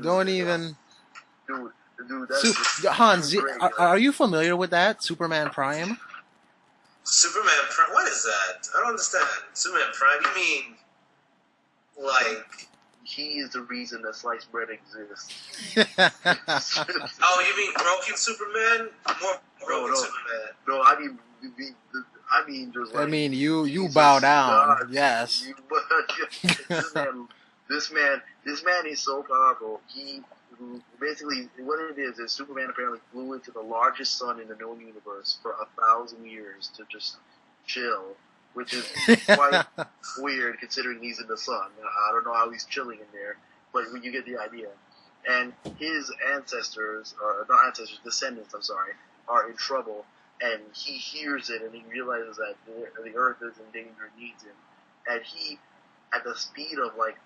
Don't even. Dude, that's Hans, great, are you familiar with that Superman Prime? Superman Prime? What is that? I don't understand. Superman Prime? You mean like? He is the reason that sliced bread exists. Oh, you mean broken Superman? More broken Superman? No, I mean just like. I mean, you bow down. God, yes. This man is so powerful. He basically what it is Superman apparently flew into the largest sun in the known universe for 1,000 years to just chill, which is quite weird considering he's in the sun. I don't know how he's chilling in there, but you get the idea. And his descendants, are in trouble, and he hears it, and he realizes that the Earth is in danger and needs him. And he, at the speed of like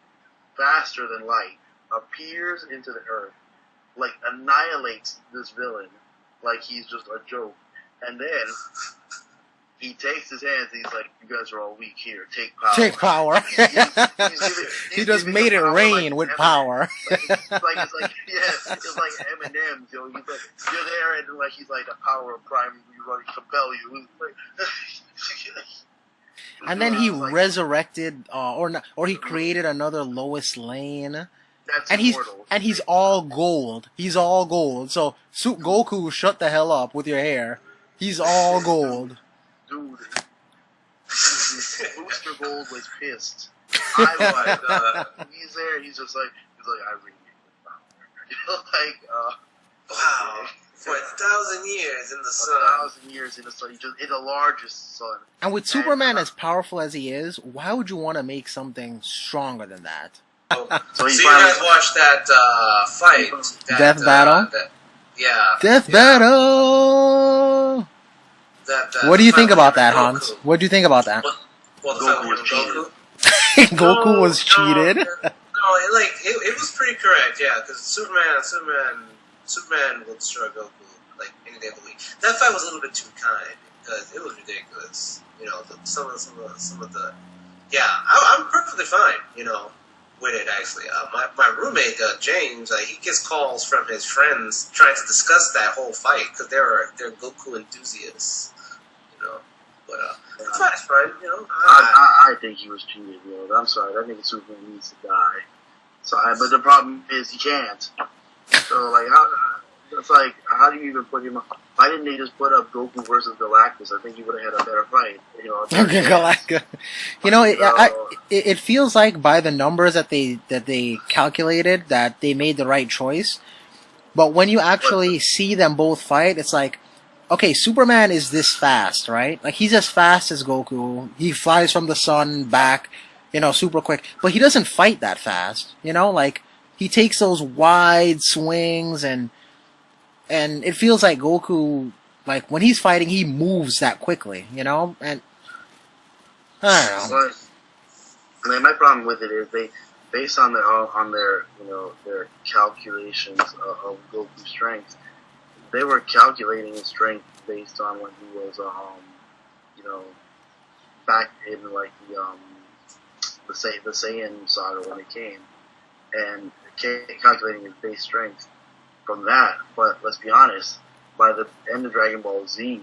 faster than light, appears into the Earth, like annihilates this villain, like he's just a joke. And then he takes his hands and he's like, "You guys are all weak here. Take power." Take power. He just made it rain with power. It's like M&M's, yo. He's like, you're there, and like he's like, "The power of Prime, you want to compel you." And then he resurrected, or he created another Lois Lane. And he's all gold. He's all gold. So Goku, shut the hell up with your hair. He's all gold. Dude, Booster Gold was pissed. He's there. He's like, I really need the power. Wow. For 1,000 years in the sun. 1,000 years in the sun. Just in the largest sun. And with Superman as powerful as he is, why would you want to make something stronger than that? So you guys watched that fight? Death Battle? Death Battle! What do you think about that, Hans? What do you think about that? Goku was cheated. Goku was cheated? No, it was pretty correct, yeah, because Superman will destroy Goku like any day of the week. That fight was a little bit too kind because it was ridiculous. You know, some of the. Yeah, I'm perfectly fine. You know, with it actually. My roommate James, he gets calls from his friends trying to discuss that whole fight because they're Goku enthusiasts. You know, but it's fine. You know, I think he was cheated. You know, I'm sorry. I think Superman needs to die. But the problem is he can't. So like, how do you even put him up? Why didn't they just put up Goku versus Galactus? I think he would have had a better fight. You know, Galactus. You know, it feels like by the numbers that they calculated that they made the right choice. But when you actually see them both fight, it's like, okay, Superman is this fast, right? Like he's as fast as Goku. He flies from the sun back, you know, super quick. But he doesn't fight that fast. You know, like he takes those wide swings and it feels like Goku, like, when he's fighting, he moves that quickly, you know? And, I don't know. Well, my problem with it is based on their, you know, their calculations of Goku's strength, they were calculating his strength based on when he was, you know, back in, like, the Saiyan saga when it came, and calculating his base strength from that. But let's be honest, by the end of Dragon Ball Z,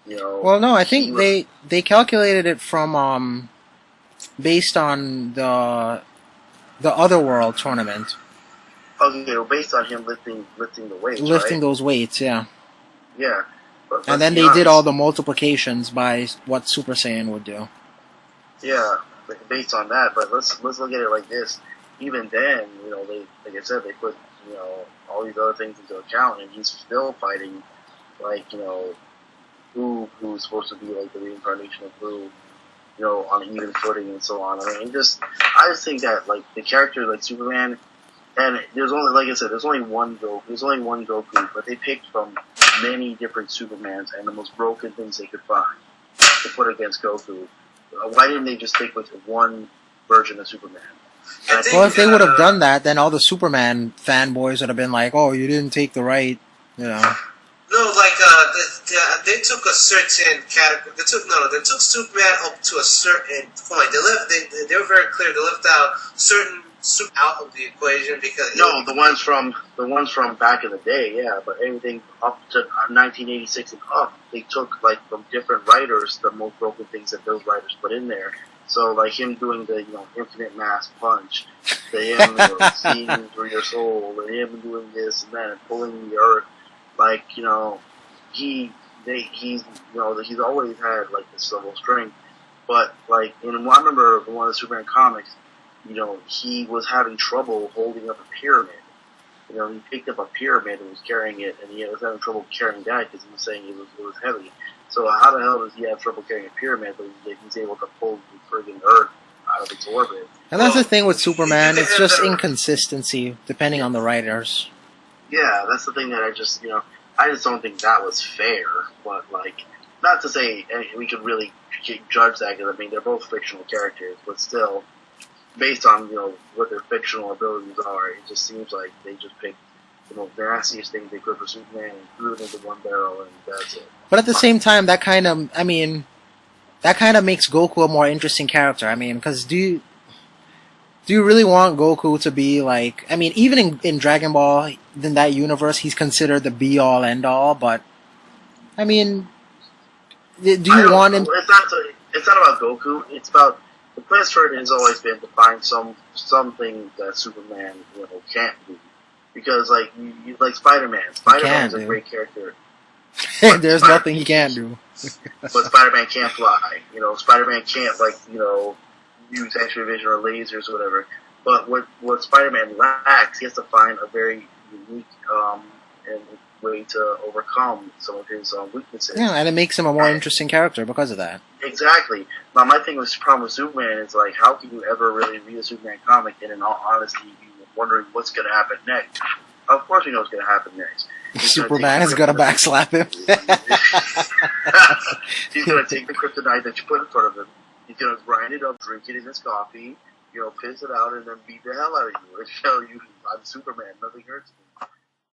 you know. Well, no, I think they calculated it from based on the Otherworld tournament. Okay, well, based on him lifting the weights, lifting those weights, yeah. Yeah. But and then they did all the multiplications by what Super Saiyan would do. Yeah, based on that. But let's look at it like this. Even then, you know, they, like I said, they put, you know, all these other things into account, and he's still fighting, like, you know, who's supposed to be like the reincarnation of Boo, you know, on an even footing and so on. I mean, I just think that, like, the character like Superman, and there's only, like I said, there's only one Goku, but they picked from many different Supermans and the most broken things they could find to put against Goku. Why didn't they just stick with one version of Superman? Well, if they would have done that, then all the Superman fanboys would have been like, "Oh, you didn't take the right," you know. No, like they took a certain category. They took Superman up to a certain point. They were very clear. They left out certain out of the equation because No, the ones from back in the day, yeah. But anything up to 1986 and up, they took like from different writers the most broken things that those writers put in there. So like him doing the infinite mass punch, the him seeing through your soul, and him doing this and that, and pulling the earth, like he's he's always had like this level of strength. But like I remember one of the Superman comics. He was having trouble holding up a pyramid. He picked up a pyramid and was carrying it, and he was having trouble carrying that because he was saying it was heavy. So how the hell does he have trouble carrying a pyramid, but he's able to pull the friggin' Earth out of its orbit? And that's the thing with Superman, it's just inconsistency, depending on the writers. Yeah, that's the thing that I just don't think that was fair, but like, not to say we could really judge that, because I mean, they're both fictional characters, but still, based on, what their fictional abilities are, it just seems like they just picked the most nastiest thing they could for Superman and threw it into one barrel, and that's it. But at the same time, that kind of makes Goku a more interesting character. I mean, because do you really want Goku to be like, I mean, even in Dragon Ball, in that universe, he's considered the be-all, end-all, but, I mean, do you want him... It's not about Goku, it's about... The quest for it has always been to find something that Superman, can't do. Because, like, you like Spider-Man. Spider-Man's a great character. There's nothing he can't do. But Spider-Man can't fly. Spider-Man can't, use X-ray vision or lasers or whatever. But what Spider-Man lacks, he has to find a very unique and way to overcome some of his weaknesses. Yeah, and it makes him a more interesting character because of that. Exactly. Now, my thing with the problem with Superman is, like, how can you ever really read a Superman comic and, in all honesty, be wondering what's going to happen next? Of course we know what's going to happen next. Superman is going to backslap him. He's going to take the kryptonite that you put in front of him. He's going to grind it up, drink it in his coffee, piss it out, and then beat the hell out of you and tell you, I'm Superman, nothing hurts me.